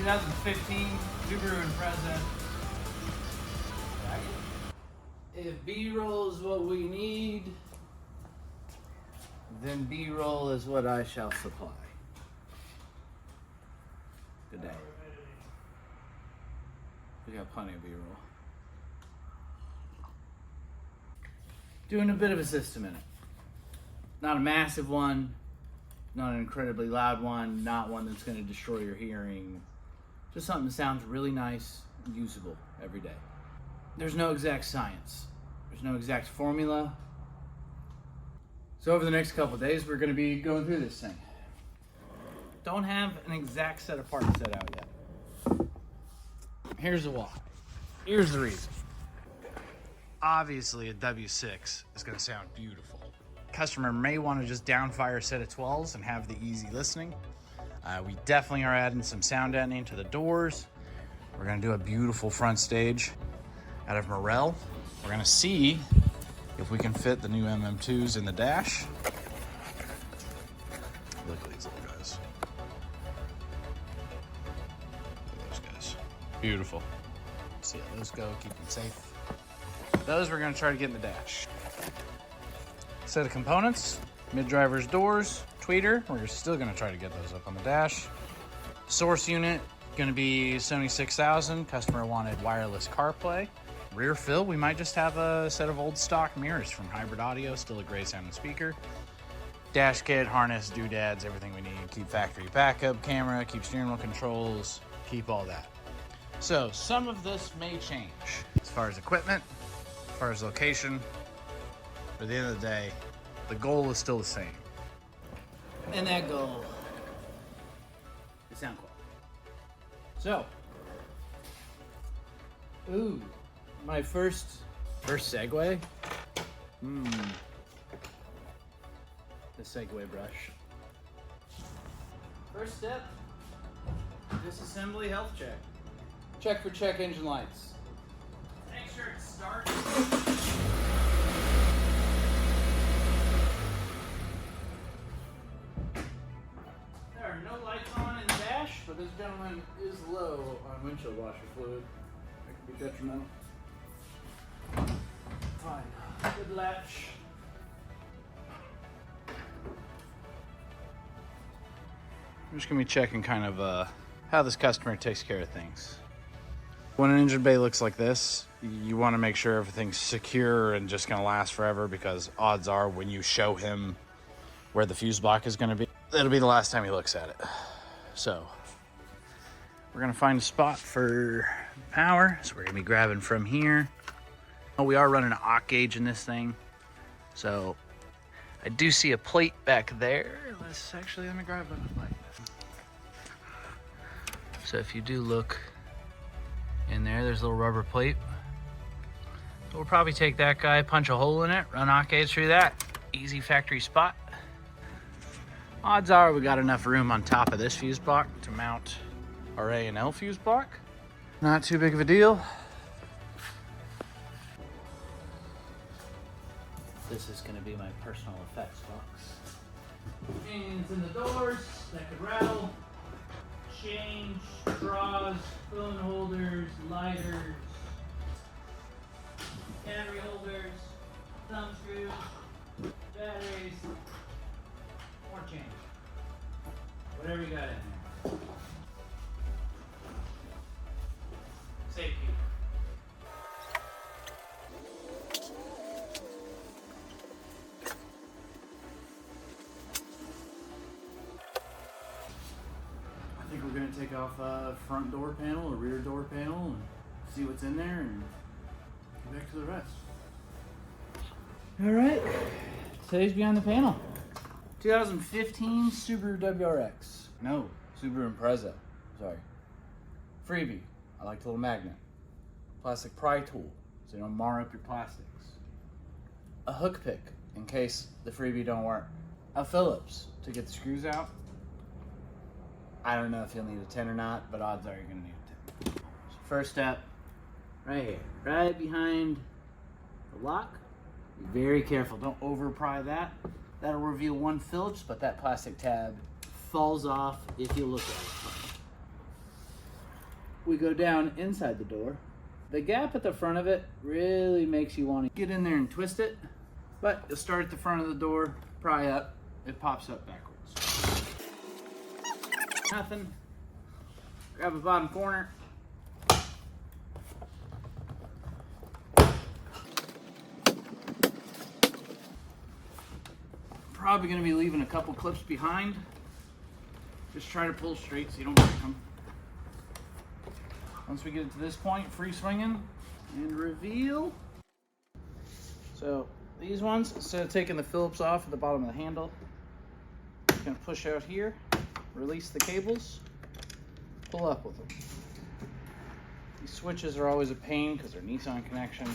2015 Subaru Impreza. If B-roll is what we need, then B-roll is what I shall supply. Good day. We got plenty of B-roll. Doing a bit of a system in it. Not a massive one, not an incredibly loud one, not one that's going to destroy your hearing. Just something that sounds really nice and usable every day. There's no exact science. There's no exact formula. So over the next couple of days, we're going to be going through this thing. Don't have an exact set of parts set out yet. Here's the why. Here's the reason. Obviously, a W6 is going to sound beautiful. Customer may want to just downfire a set of 12s and have the easy listening. We definitely are adding some sound deadening to the doors. We're going to do a beautiful front stage out of Morel. We're going to see if we can fit the new MM2s in the dash. Look at these little guys. Look at those guys. Beautiful. See how those go, keep them safe. Those we're going to try to get in the dash. Set of components, mid-driver's doors, tweeter. We're still going to try to get those up on the dash. Source unit, going to be Sony 6000. Customer wanted wireless CarPlay. Rear fill, we might just have a set of old stock mirrors from Hybrid Audio, still a great sounding speaker. Dash kit, harness, doodads, everything we need. Keep factory backup camera, keep steering wheel controls, keep all that. So some of this may change as far as equipment, as far as location. But at the end of the day, the goal is still the same. And that goal is sound quality. So, ooh, my first segue. The segue brush. First step, disassembly health check. Check for check engine lights. Make sure it starts. There are no lights on in the dash, but this gentleman is low on windshield washer fluid. That could be detrimental. Fine. Good latch. I'm just going to be checking kind of how this customer takes care of things. When an engine bay looks like this, you want to make sure everything's secure and just going to last forever, because odds are when you show him where the fuse block is going to be, that'll be the last time he looks at it. So we're going to find a spot for power. So we're going to be grabbing from here. Oh, we are running an OC gauge in this thing. So I do see a plate back there. Let me grab a plate. So if you do look in there, there's a little rubber plate. So we'll probably take that guy, punch a hole in it, run OC gauge through that. Easy factory spot. Odds are we got enough room on top of this fuse block to mount our A and L fuse block. Not too big of a deal. This is gonna be my personal effects box. Chains in the doors that could rattle. Change, straws, phone holders, lighters, battery holders, thumb screws, batteries, more change. Whatever you got in there. Safety. I think we're going to take off a front door panel, a rear door panel, and see what's in there and get back to the rest. All right, today's behind the panel. 2015 Subaru WRX. No, Subaru Impreza. Sorry. Freebie. I like the little magnet. Plastic pry tool, so you don't mar up your plastics. A hook pick in case the freebie don't work. A Phillips to get the screws out. I don't know if you'll need a 10 or not, but odds are you're gonna need a 10. So first step, right here, right behind the lock. Be very careful, don't over pry that. That'll reveal one Phillips, but that plastic tab falls off if you look at it. we go down inside the door. The gap at the front of it really makes you want to get in there and twist it, but you'll start at the front of the door, pry up, it pops up backwards. Nothing. Grab a bottom corner. Probably going to be leaving a couple clips behind. Just try to pull straight so you don't break them. Once we get to this point, free swinging and reveal. So these ones, instead of taking the Phillips off at the bottom of the handle, you can push out here, release the cables, pull up with them. These switches are always a pain because they're Nissan connection.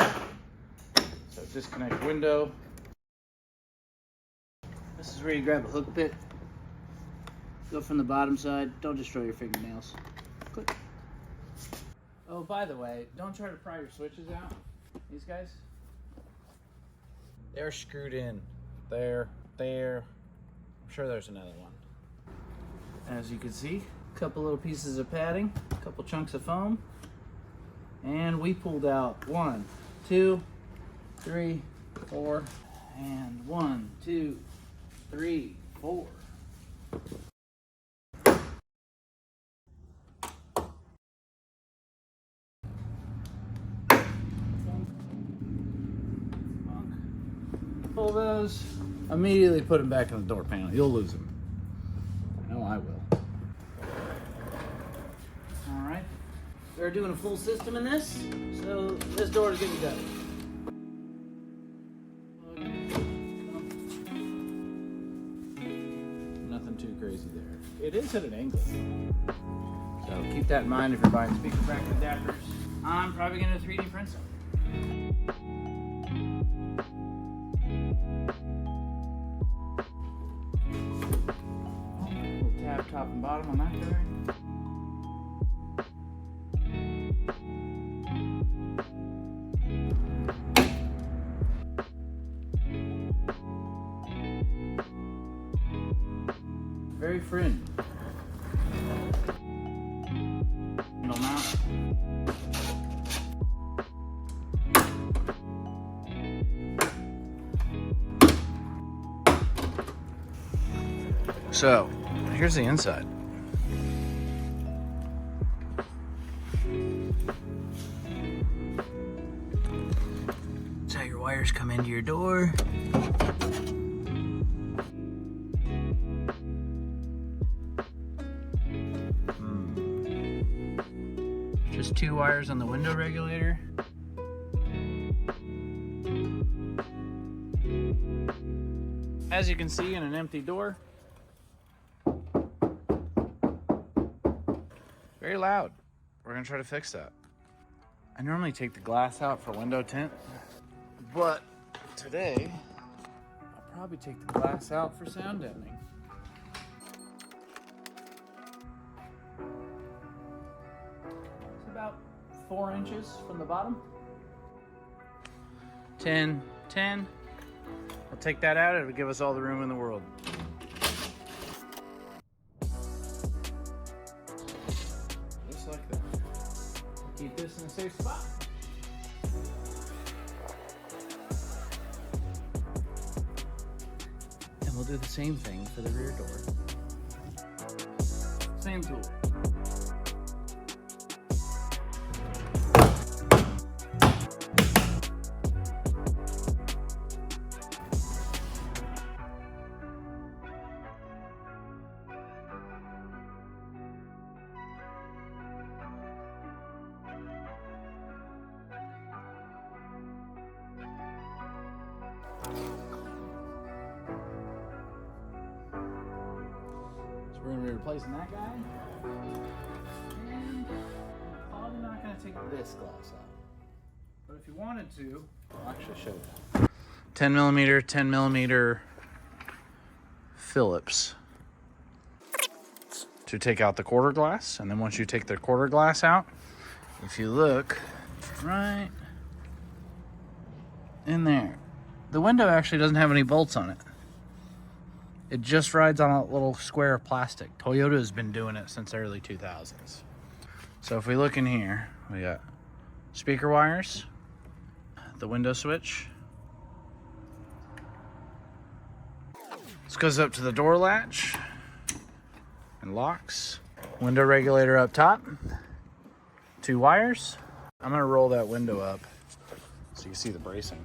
So disconnect window. This is where you grab a hook bit. Go from the bottom side. Don't destroy your fingernails. Click. Oh, by the way, don't try to pry your switches out. These guys, they're screwed in. There. I'm sure there's another one. As you can see, a couple little pieces of padding, a couple chunks of foam, and we pulled out 1, 2, 3, 4, and 1, 2, 3, 4. Pull those, immediately put them back in the door panel. You'll lose them. No, I will. All right, they're doing a full system in this, so this door is getting gutted. Nothing too crazy there. It is at an angle, so keep that in mind if you're buying speaker bracket adapters. I'm probably going to 3D print some. Top and bottom on that guy. Very friendly. Handle mount. So, here's the inside. That's how your wires come into your door. Just 2 wires on the window regulator. As you can see, in an empty door, very loud. We're gonna try to fix that. I normally take the glass out for window tint, but today I'll probably take the glass out for sound deadening. It's about 4 inches from the bottom. 10, 10. I'll take that out, it'll give us all the room in the world. Like that. Keep this in a safe spot. And we'll do the same thing for the rear door. Same tool. We're going to be replacing that guy. And I'm probably not going to take this glass out. But if you wanted to, I'll actually show you. 10 millimeter Phillips to take out the quarter glass. And then once you take the quarter glass out, if you look right in there, the window actually doesn't have any bolts on it. It just rides on a little square of plastic. Toyota has been doing it since the early 2000s. So if we look in here, we got speaker wires, the window switch. This goes up to the door latch and locks. Window regulator up top, 2 wires. I'm gonna roll that window up so you can see the bracing.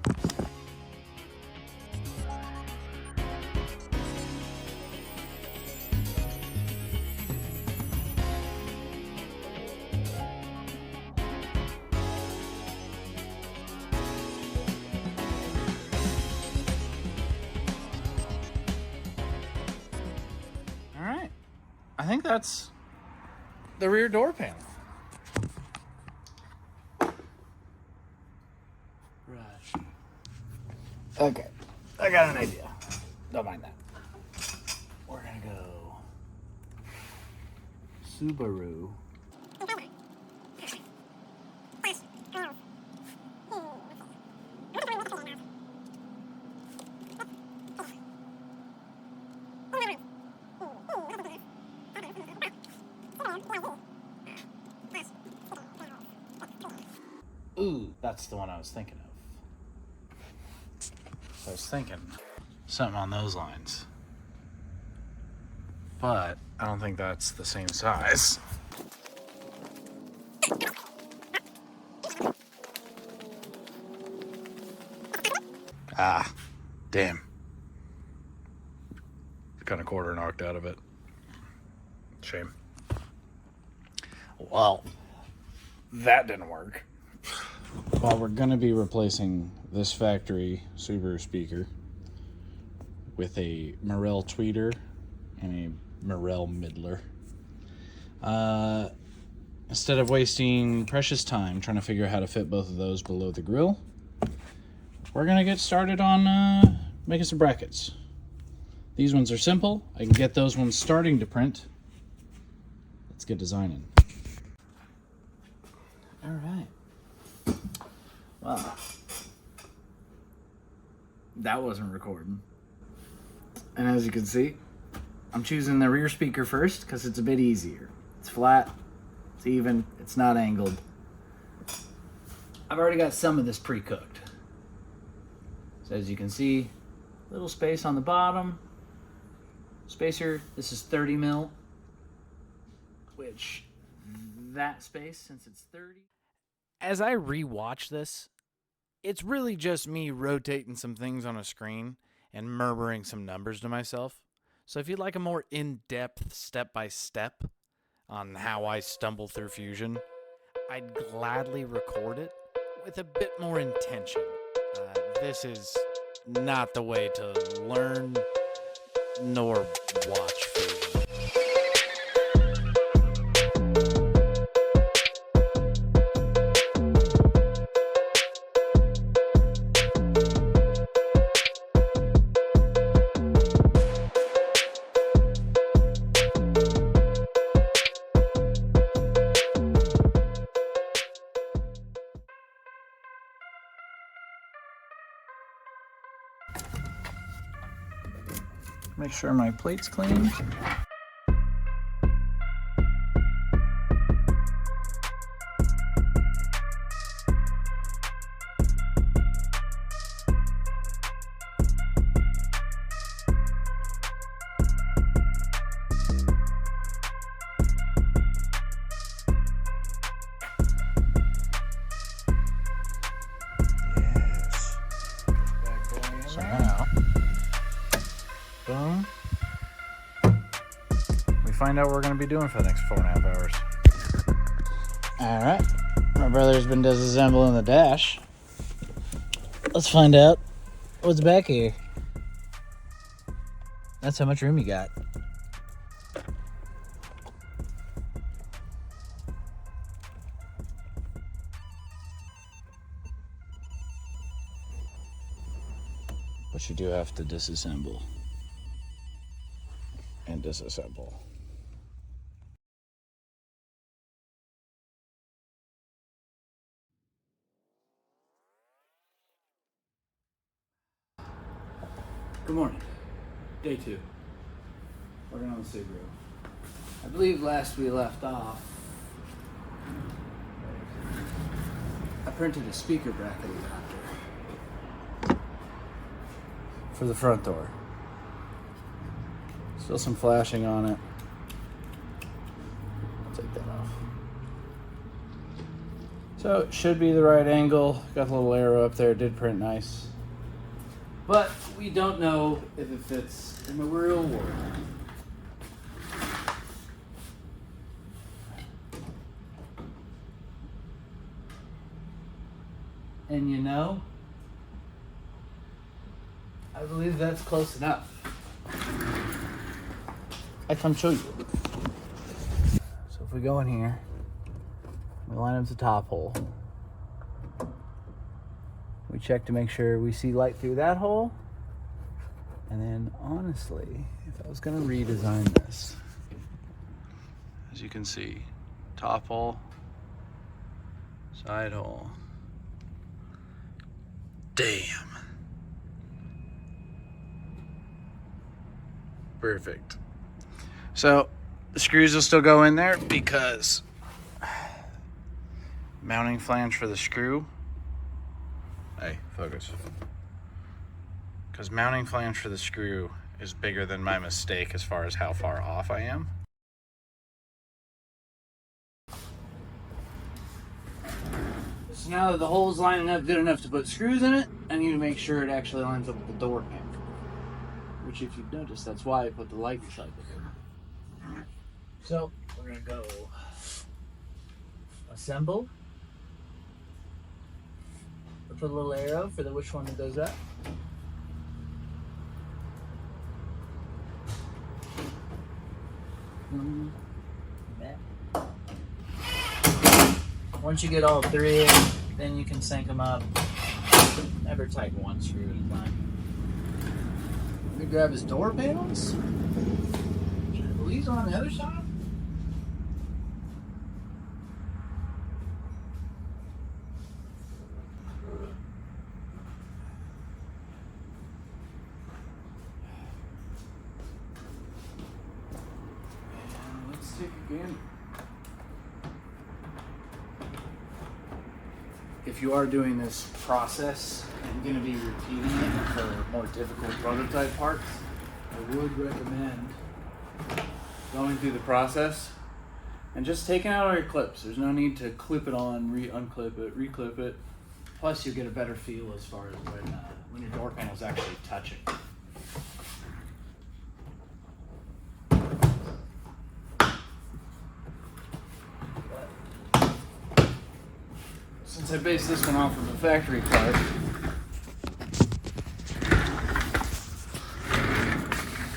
All right, I think that's the rear door panel. Right. Okay, I got an idea. Don't mind that. We're gonna go Subaru. Ooh, that's the one I was thinking of. So I was thinking something on those lines. But I don't think that's the same size. Ah, damn. Got a quarter knocked out of it. Shame. Well, that didn't work. Well, we're going to be replacing this factory Subaru speaker with a Morel tweeter and a Morel midler. Instead of wasting precious time trying to figure out how to fit both of those below the grill, we're going to get started on making some brackets. These ones are simple. I can get those ones starting to print. Let's get designing. All right. Wow. That wasn't recording. And as you can see, I'm choosing the rear speaker first because it's a bit easier. It's flat, it's even, it's not angled. I've already got some of this pre-cooked. So as you can see, little space on the bottom. Spacer, this is 30 mil, which that space, since it's 30. As I rewatch this, it's really just me rotating some things on a screen and murmuring some numbers to myself. So if you'd like a more in-depth step-by-step on how I stumble through Fusion, I'd gladly record it with a bit more intention. This is not the way to learn nor watch Fusion. Make sure my plate's clean. Yes. So now, boom. We find out what we're going to be doing for the next 4.5 hours. All right. My brother's been disassembling the dash. Let's find out what's back here. That's how much room you got. But you do have to disassemble and disassemble. Good morning. Day 2. Working on the Subaru. I believe last we left off, I printed a speaker bracket adapter for the front door. Still some flashing on it. I'll take that off. So it should be the right angle. Got a little arrow up there, did print nice. But we don't know if it fits in the real world. And you know, I believe that's close enough. I come show you. So if we go in here, we line up the top hole. We check to make sure we see light through that hole. And then honestly, if I was gonna redesign this, as you can see, top hole, side hole. Damn. Perfect. So the screws will still go in there because mounting flange for the screw. Hey, focus. Because mounting flange for the screw is bigger than my mistake as far as how far off I am. So now that the hole's lining up good enough to put screws in it, I need to make sure it actually lines up with the door panel. Which, if you've noticed, that's why I put the light inside the door. So we're gonna go assemble. I'll put a little arrow for the which one that does that. Once you get all three in, then you can sync them up. Never tighten one screw at a time. Let me grab his door panels. I believe he's on the other side. And let's take a gander. If you are doing this process and going to be repeating it for more difficult prototype parts, I would recommend going through the process and just taking out all your clips. There's no need to clip it on, unclip it, reclip it. Plus, you'll get a better feel as far as when your door panel's actually touching. Since I based this one off of a factory part,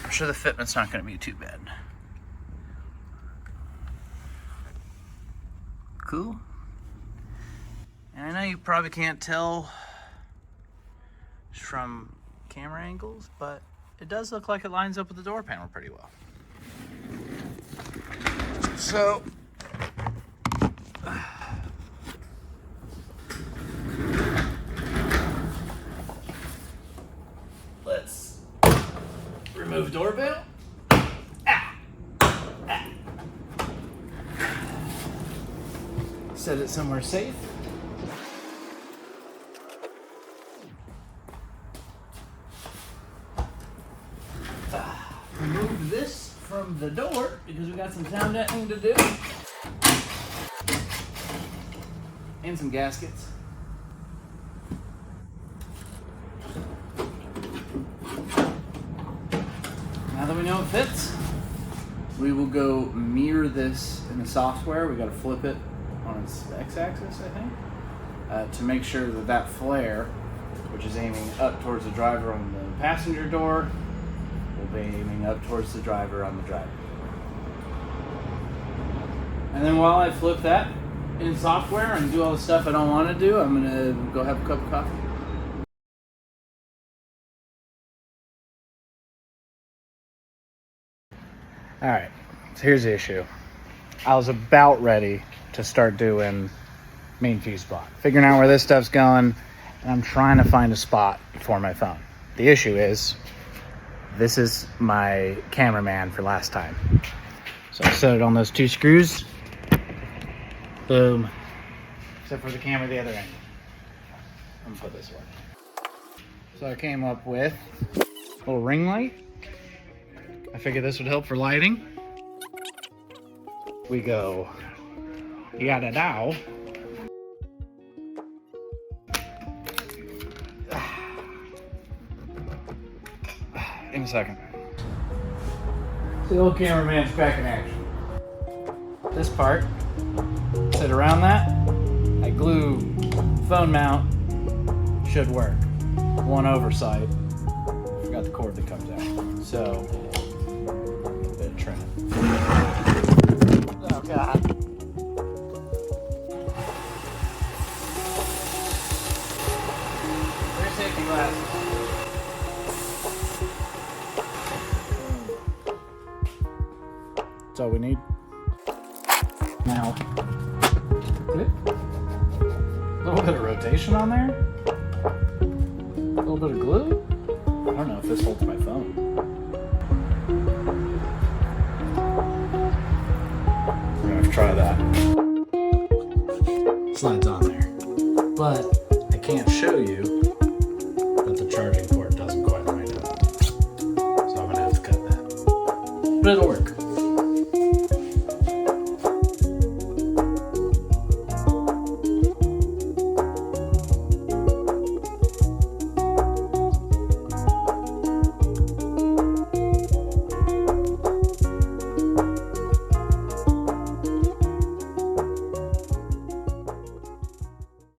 I'm sure the fitment's not going to be too bad. Cool. And I know you probably can't tell from camera angles, but it does look like it lines up with the door panel pretty well. So let's remove door panel. Set it somewhere safe. Remove this from the door because we got some sound deadening to do. And some gaskets. Now that we know it fits, we will go mirror this in the software. We got to flip it on its x-axis, I think, to make sure that that flare, which is aiming up towards the driver on the passenger door, will be aiming up towards the driver on the driver door. And then while I flip that in software and do all the stuff I don't want to do, I'm gonna go have a cup of coffee. All right, so here's the issue. I was about ready to start doing main fuse block, figuring out where this stuff's going, and I'm trying to find a spot for my phone. The issue is, this is my cameraman for last time. So I set it on those two screws. Boom. Except for the camera the other end. I'm gonna put this away. So I came up with a little ring light. I figured this would help for lighting. We go yada dow. In a second. The old cameraman's back in action. This part, sit around that. I glue phone mount, should work. One oversight, forgot the cord that comes out. So, a bit of trim. Oh God. There's safety glasses. That's all we need. Now, clip. A little bit of rotation on there. A little bit of glue. I don't know if this holds my phone. We're gonna have to try that. Slides on there. But I can't show you that the charging port doesn't quite line up. So I'm gonna have to cut that. But it'll work.